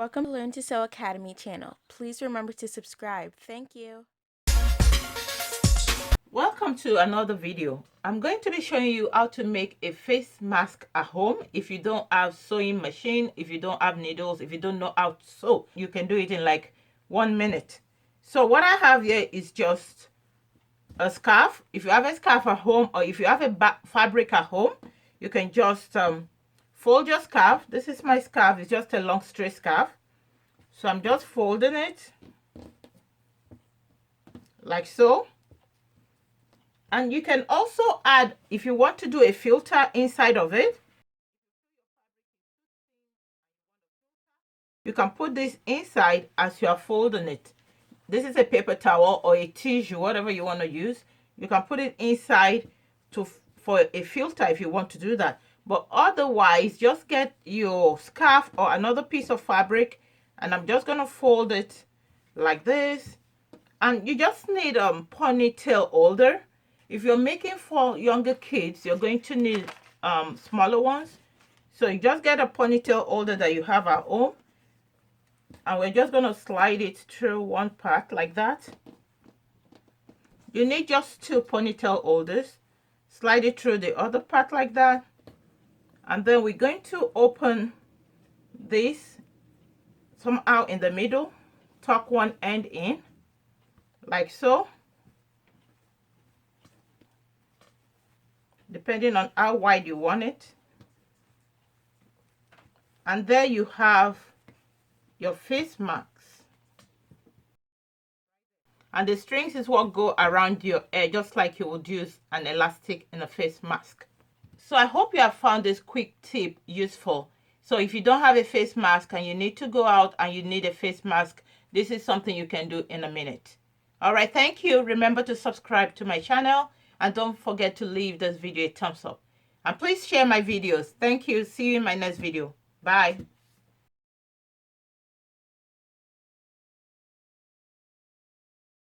Welcome to Learn to Sew Academy channel. Please remember to subscribe. Thank you. Welcome to another video. I'm going to be showing you how to make a face mask at home. If you don't have sewing machine, if you don't have needles, if you don't know how to sew, you can do it in like 1 minute. So what I have here is just a scarf. If you have a scarf at home, or if you have a fabric at home, you can just fold your scarf. This is my scarf. It's just a long straight scarf. So I'm just folding it like so. And you can also add, if you want to do a filter inside of it, you can put this inside as you are folding it. This is a paper towel or a tissue, whatever you want to use. You can put it inside for a filter if you want to do that. But otherwise, just get your scarf or another piece of fabric, and I'm just going to fold it like this. And you just need a ponytail holder. If you're making for younger kids, you're going to need smaller ones. So you just get a ponytail holder that you have at home. And we're just going to slide it through one part like that. You need just 2 ponytail holders. Slide it through the other part like that. And then we're going to open this somehow in the middle. Tuck one end in like so. Depending on how wide you want it. And there you have your face masks. And the strings is what go around your hair, just like you would use an elastic in a face mask. So I hope you have found this quick tip useful. So if you don't have a face mask and you need to go out and you need a face mask, this is something you can do in a minute. All right, thank you. Remember to subscribe to my channel. And don't forget to leave this video a thumbs up. And please share my videos. Thank you. See you in my next video. Bye.